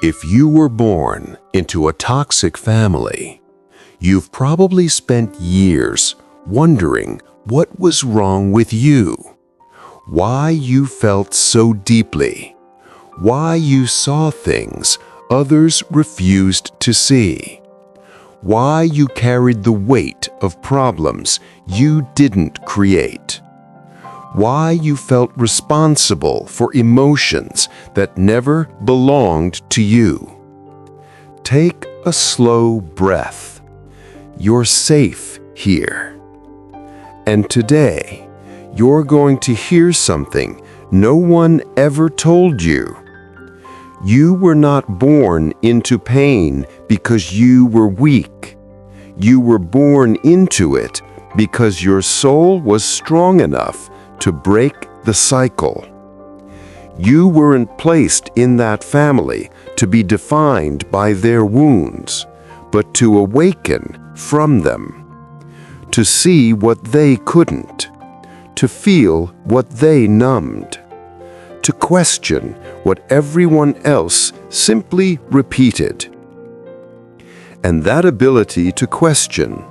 If you were born into a toxic family, you've probably spent years wondering what was wrong with you, why you felt so deeply, why you saw things others refused to see, why you carried the weight of problems you didn't create, why you felt responsible for emotions that never belonged to you. Take a slow breath. You're safe here. And today, you're going to hear something no one ever told you. You were not born into pain because you were weak. You were born into it because your soul was strong enough to break the cycle. You weren't placed in that family to be defined by their wounds, but to awaken from them, to see what they couldn't, to feel what they numbed, to question what everyone else simply repeated. And that ability to question,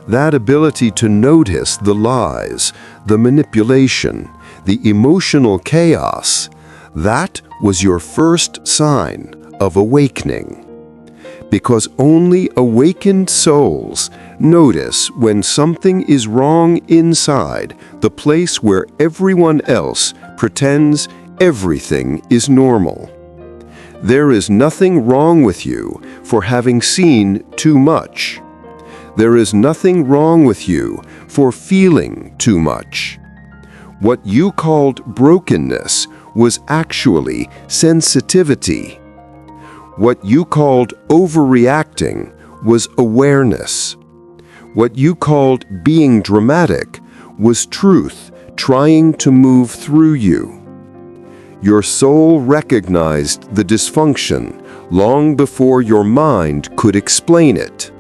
that ability to notice the lies, the manipulation, the emotional chaos, that was your first sign of awakening. Because only awakened souls notice when something is wrong inside the place where everyone else pretends everything is normal. There is nothing wrong with you for having seen too much. There is nothing wrong with you for feeling too much. What you called brokenness was actually sensitivity. What you called overreacting was awareness. What you called being dramatic was truth trying to move through you. Your soul recognized the dysfunction long before your mind could explain it.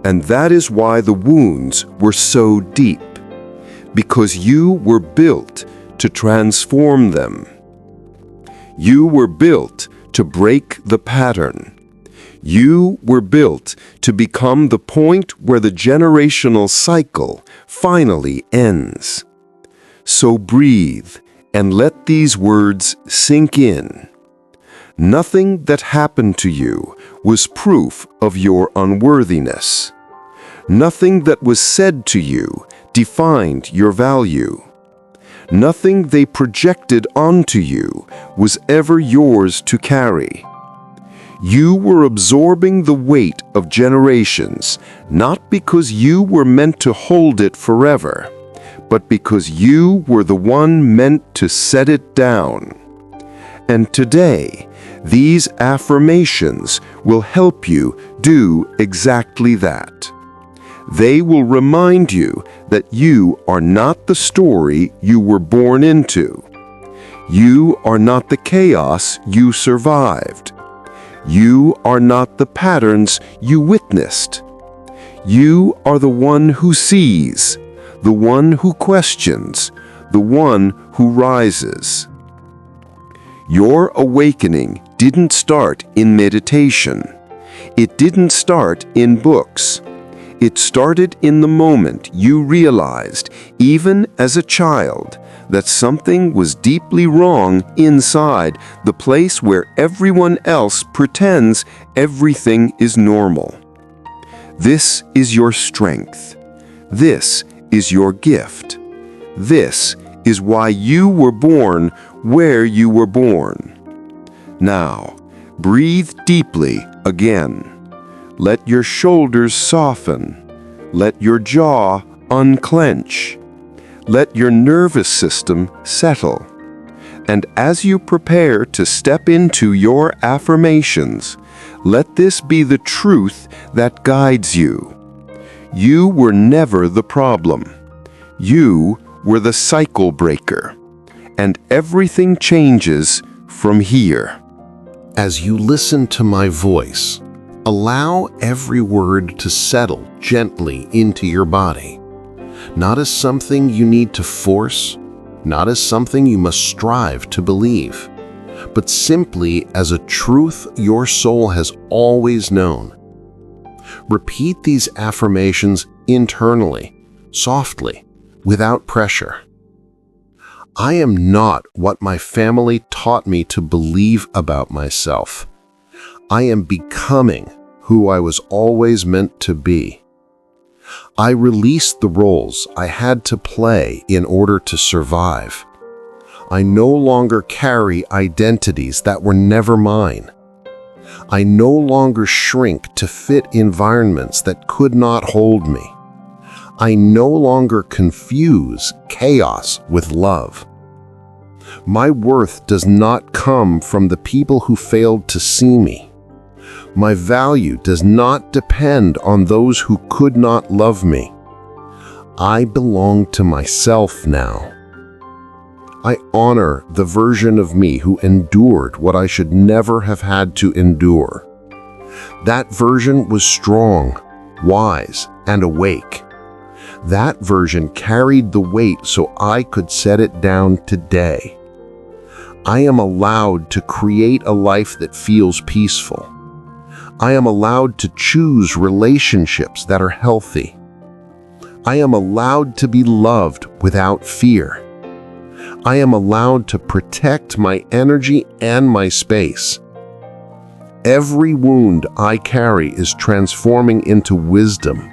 And that is why the wounds were so deep, because you were built to transform them. You were built to break the pattern. You were built to become the point where the generational cycle finally ends. So breathe and let these words sink in. Nothing that happened to you was proof of your unworthiness. Nothing that was said to you defined your value. Nothing they projected onto you was ever yours to carry. You were absorbing the weight of generations, not because you were meant to hold it forever, but because you were the one meant to set it down. And today, these affirmations will help you do exactly that. They will remind you that you are not the story you were born into. You are not the chaos you survived. You are not the patterns you witnessed. You are the one who sees, the one who questions, the one who rises. Your awakening didn't start in meditation. It didn't start in books. It started in the moment you realized, even as a child, that something was deeply wrong inside the place where everyone else pretends everything is normal. This is your strength. This is your gift. This is why you were born where you were born. Now, breathe deeply again. Let your shoulders soften. Let your jaw unclench. Let your nervous system settle. And as you prepare to step into your affirmations, let this be the truth that guides you. You were never the problem. You were the cycle breaker. And everything changes from here. As you listen to my voice, allow every word to settle gently into your body. Not as something you need to force, not as something you must strive to believe, but simply as a truth your soul has always known. Repeat these affirmations internally, softly, without pressure. I am not what my family taught me to believe about myself. I am becoming who I was always meant to be. I released the roles I had to play in order to survive. I no longer carry identities that were never mine. I no longer shrink to fit environments that could not hold me. I no longer confuse chaos with love. My worth does not come from the people who failed to see me. My value does not depend on those who could not love me. I belong to myself now. I honor the version of me who endured what I should never have had to endure. That version was strong, wise, and awake. That version carried the weight so I could set it down today. I am allowed to create a life that feels peaceful. I am allowed to choose relationships that are healthy. I am allowed to be loved without fear. I am allowed to protect my energy and my space. Every wound I carry is transforming into wisdom.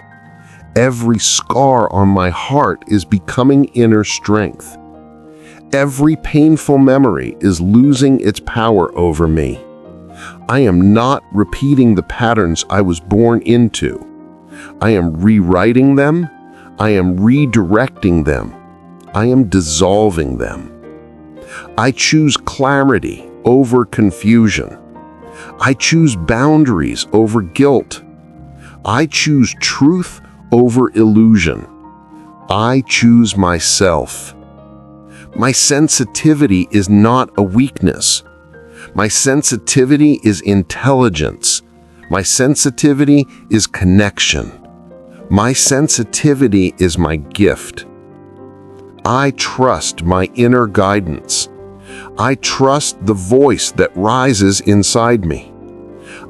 Every scar on my heart is becoming inner strength. Every painful memory is losing its power over me. I am not repeating the patterns I was born into. I am rewriting them. I am redirecting them. I am dissolving them. I choose clarity over confusion. I choose boundaries over guilt. I choose truth over illusion. I choose myself. My sensitivity is not a weakness. My sensitivity is intelligence. My sensitivity is connection. My sensitivity is my gift. I trust my inner guidance. I trust the voice that rises inside me.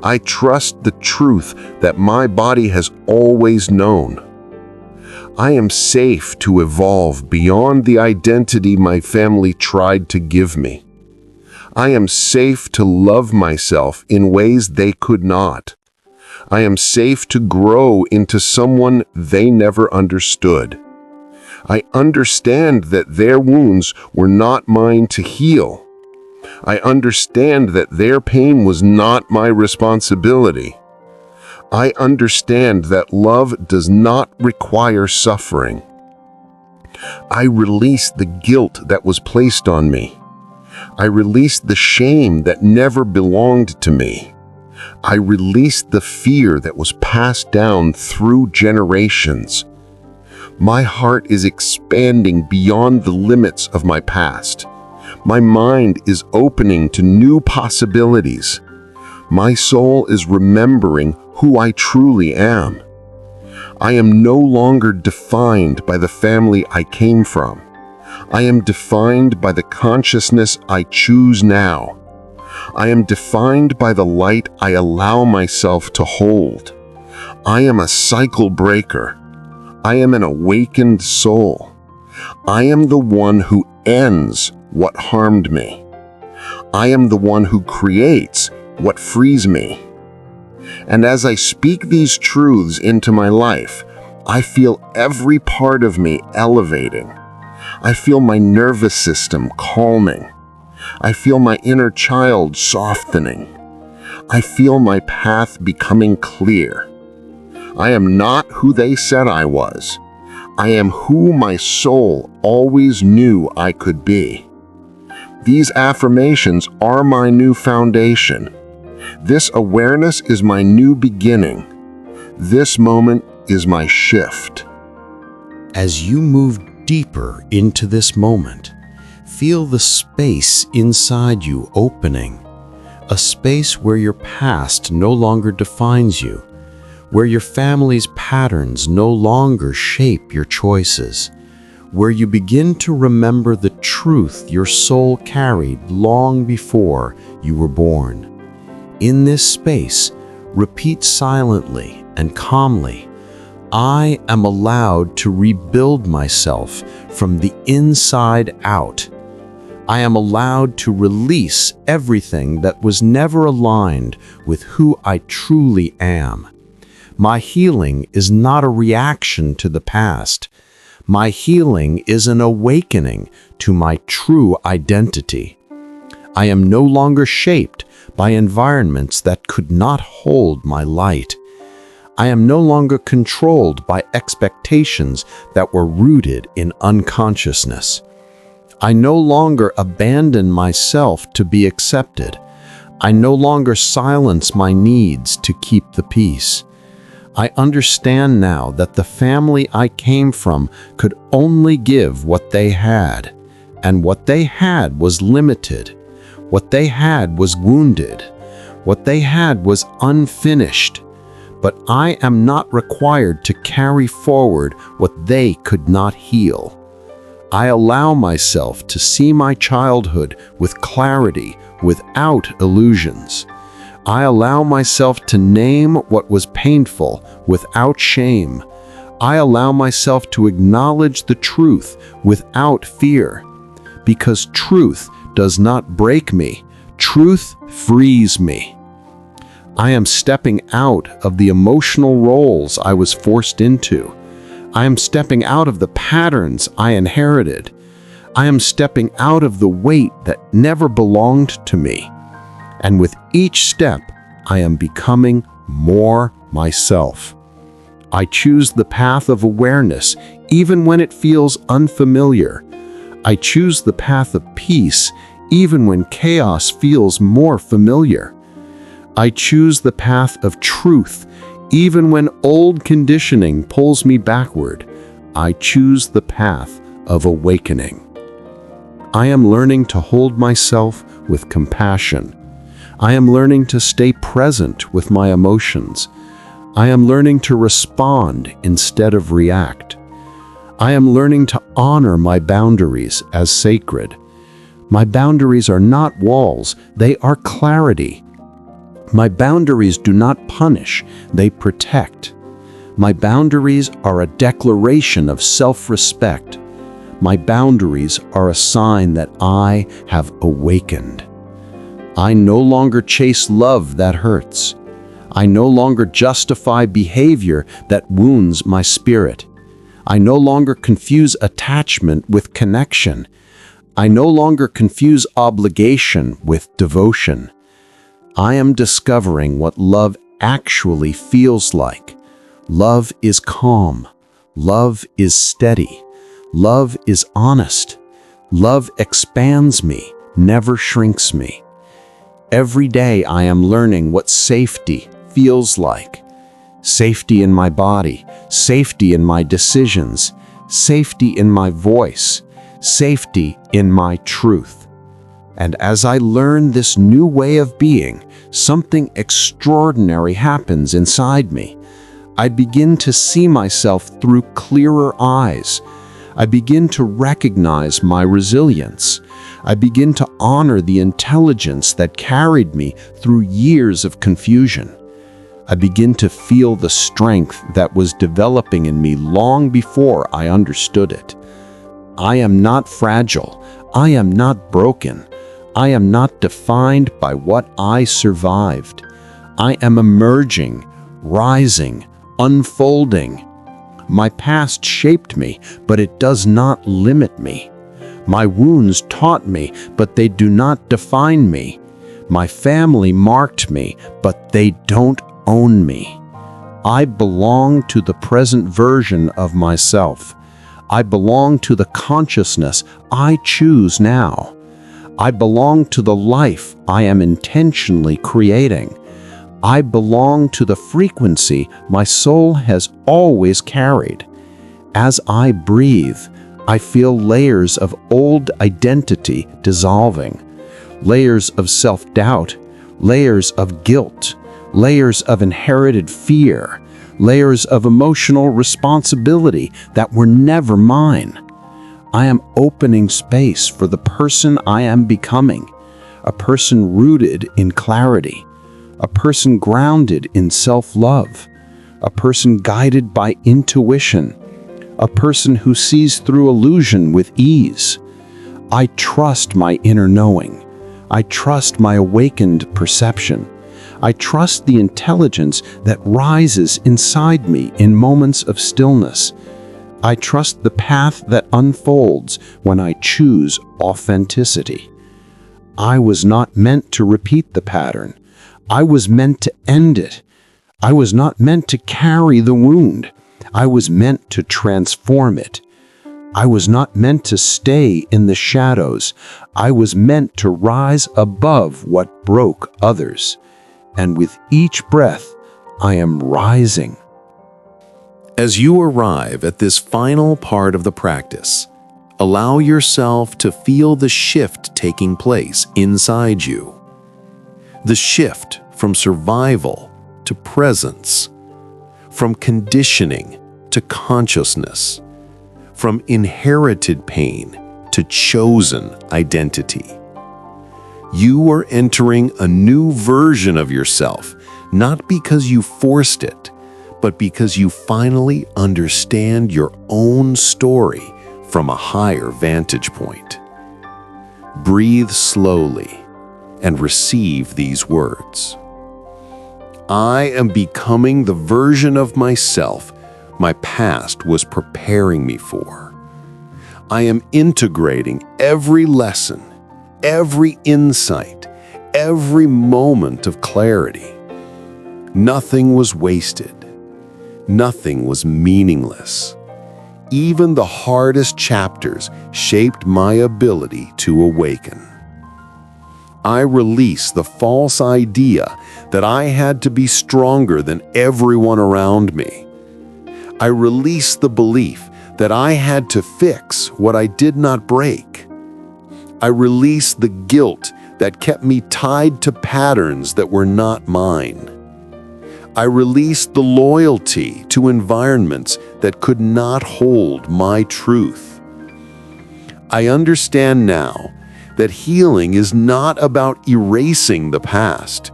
I trust the truth that my body has always known. I am safe to evolve beyond the identity my family tried to give me. I am safe to love myself in ways they could not. I am safe to grow into someone they never understood. I understand that their wounds were not mine to heal. I understand that their pain was not my responsibility. I understand that love does not require suffering. I release the guilt that was placed on me. I release the shame that never belonged to me. I release the fear that was passed down through generations. My heart is expanding beyond the limits of my past. My mind is opening to new possibilities. My soul is remembering who I truly am. I am no longer defined by the family I came from. I am defined by the consciousness I choose now. I am defined by the light I allow myself to hold. I am a cycle breaker. I am an awakened soul. I am the one who ends what harmed me. I am the one who creates what frees me. And as I speak these truths into my life, I feel every part of me elevating. I feel my nervous system calming. I feel my inner child softening. I feel my path becoming clear. I am not who they said I was. I am who my soul always knew I could be. These affirmations are my new foundation. This awareness is my new beginning. This moment is my shift. As you move deeper into this moment, feel the space inside you opening, a space where your past no longer defines you, where your family's patterns no longer shape your choices, where you begin to remember the truth your soul carried long before you were born. In this space, repeat silently and calmly, I am allowed to rebuild myself from the inside out. I am allowed to release everything that was never aligned with who I truly am. My healing is not a reaction to the past. My healing is an awakening to my true identity. I am no longer shaped by environments that could not hold my light. I am no longer controlled by expectations that were rooted in unconsciousness. I no longer abandon myself to be accepted. I no longer silence my needs to keep the peace. I understand now that the family I came from could only give what they had, and what they had was limited. What they had was wounded. What they had was unfinished. But I am not required to carry forward what they could not heal. I allow myself to see my childhood with clarity, without illusions. I allow myself to name what was painful without shame. I allow myself to acknowledge the truth without fear. Because truth does not break me. Truth frees me. I am stepping out of the emotional roles I was forced into. I am stepping out of the patterns I inherited. I am stepping out of the weight that never belonged to me. And with each step, I am becoming more myself. I choose the path of awareness, even when it feels unfamiliar. I choose the path of peace, even when chaos feels more familiar. I choose the path of truth, even when old conditioning pulls me backward. I choose the path of awakening. I am learning to hold myself with compassion. I am learning to stay present with my emotions. I am learning to respond instead of react. I am learning to honor my boundaries as sacred. My boundaries are not walls, they are clarity. My boundaries do not punish, they protect. My boundaries are a declaration of self-respect. My boundaries are a sign that I have awakened. I no longer chase love that hurts. I no longer justify behavior that wounds my spirit. I no longer confuse attachment with connection. I no longer confuse obligation with devotion. I am discovering what love actually feels like. Love is calm. Love is steady. Love is honest. Love expands me, never shrinks me. Every day I am learning what safety feels like. Safety in my body, safety in my decisions, safety in my voice, safety in my truth. And as I learn this new way of being, something extraordinary happens inside me. I begin to see myself through clearer eyes. I begin to recognize my resilience. I begin to honor the intelligence that carried me through years of confusion. I begin to feel the strength that was developing in me long before I understood it. I am not fragile. I am not broken. I am not defined by what I survived. I am emerging, rising, unfolding. My past shaped me, but it does not limit me. My wounds taught me, but they do not define me. My family marked me, but they don't own me. I belong to the present version of myself. I belong to the consciousness I choose now. I belong to the life I am intentionally creating. I belong to the frequency my soul has always carried. As I breathe, I feel layers of old identity dissolving, layers of self-doubt, layers of guilt, layers of inherited fear, layers of emotional responsibility that were never mine. I am opening space for the person I am becoming, a person rooted in clarity, a person grounded in self-love, a person guided by intuition, a person who sees through illusion with ease. I trust my inner knowing. I trust my awakened perception. I trust the intelligence that rises inside me in moments of stillness. I trust the path that unfolds when I choose authenticity. I was not meant to repeat the pattern. I was meant to end it. I was not meant to carry the wound. I was meant to transform it. I was not meant to stay in the shadows. I was meant to rise above what broke others. And with each breath, I am rising. As you arrive at this final part of the practice, allow yourself to feel the shift taking place inside you. The shift from survival to presence, from conditioning to consciousness, from inherited pain to chosen identity. You are entering a new version of yourself, not because you forced it, but because you finally understand your own story from a higher vantage point. Breathe slowly and receive these words. I am becoming the version of myself my past was preparing me for. I am integrating every lesson, every insight, every moment of clarity. Nothing was wasted. Nothing was meaningless. Even the hardest chapters shaped my ability to awaken. I release the false idea that I had to be stronger than everyone around me. I release the belief that I had to fix what I did not break. I release the guilt that kept me tied to patterns that were not mine. I released the loyalty to environments that could not hold my truth. I understand now that healing is not about erasing the past.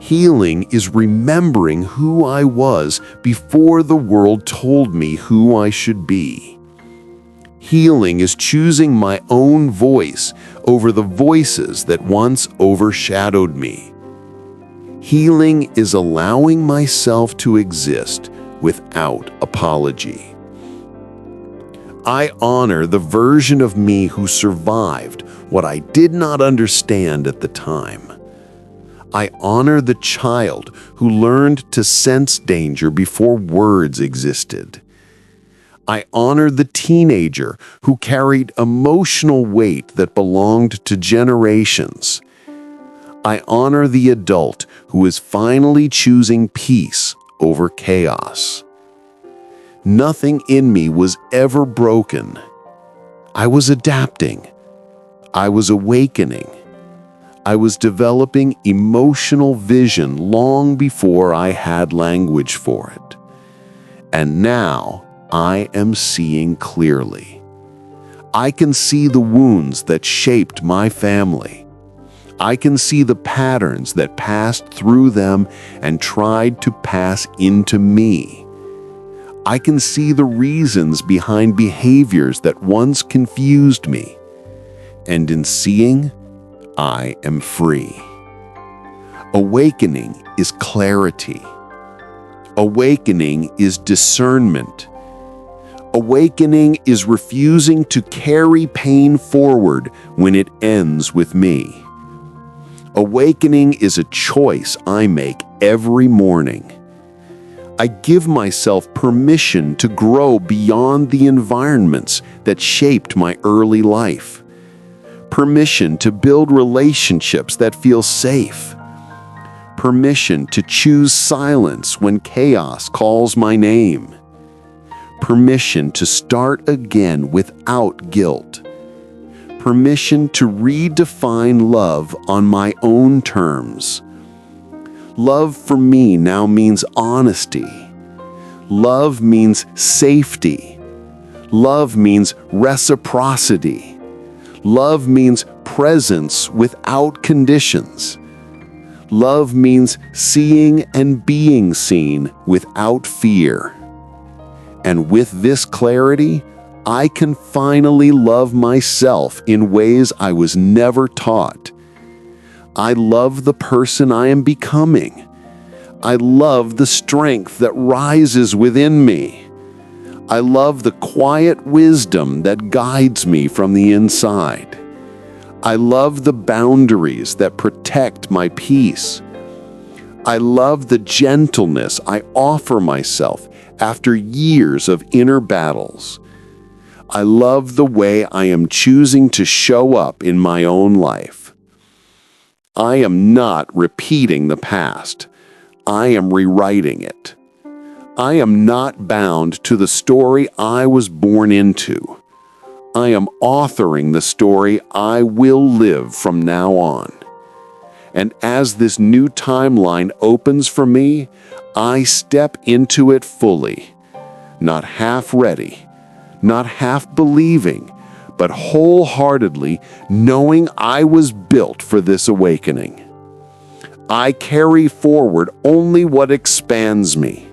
Healing is remembering who I was before the world told me who I should be. Healing is choosing my own voice over the voices that once overshadowed me. Healing is allowing myself to exist without apology. I honor the version of me who survived what I did not understand at the time. I honor the child who learned to sense danger before words existed. I honor the teenager who carried emotional weight that belonged to generations. I honor the adult who is finally choosing peace over chaos. Nothing in me was ever broken. I was adapting. I was awakening. I was developing emotional vision long before I had language for it. And now I am seeing clearly. I can see the wounds that shaped my family. I can see the patterns that passed through them and tried to pass into me. I can see the reasons behind behaviors that once confused me. And in seeing, I am free. Awakening is clarity. Awakening is discernment. Awakening is refusing to carry pain forward when it ends with me. Awakening is a choice I make every morning. I give myself permission to grow beyond the environments that shaped my early life. Permission to build relationships that feel safe. Permission to choose silence when chaos calls my name. Permission to start again without guilt. Permission to redefine love on my own terms. Love for me now means honesty. Love means safety. Love means reciprocity. Love means presence without conditions. Love means seeing and being seen without fear. And with this clarity, I can finally love myself in ways I was never taught. I love the person I am becoming. I love the strength that rises within me. I love the quiet wisdom that guides me from the inside. I love the boundaries that protect my peace. I love the gentleness I offer myself after years of inner battles. I love the way I am choosing to show up in my own life. I am not repeating the past. I am rewriting it. I am not bound to the story I was born into. I am authoring the story I will live from now on. And as this new timeline opens for me, I step into it fully, not half ready, not half believing, but wholeheartedly knowing I was built for this awakening. I carry forward only what expands me.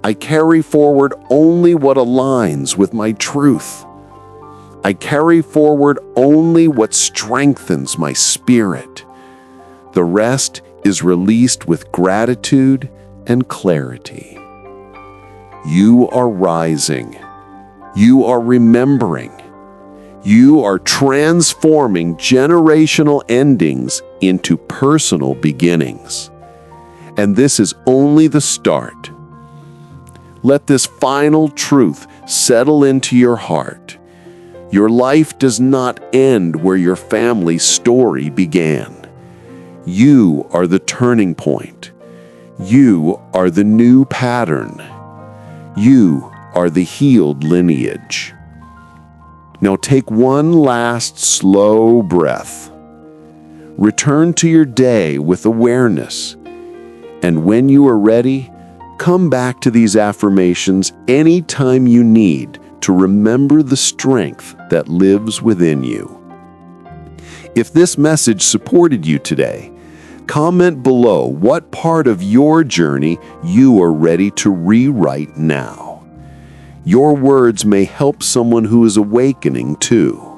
I carry forward only what aligns with my truth. I carry forward only what strengthens my spirit. The rest is released with gratitude and clarity. You are rising. You are remembering. You are transforming generational endings into personal beginnings. And this is only the start. Let this final truth settle into your heart. Your life does not end where your family's story began. You are the turning point. You are the new pattern. You are the healed lineage. Now take one last slow breath. Return to your day with awareness. And when you are ready, come back to these affirmations anytime you need to remember the strength that lives within you. If this message supported you today, comment below what part of your journey you are ready to rewrite now. Your words may help someone who is awakening too.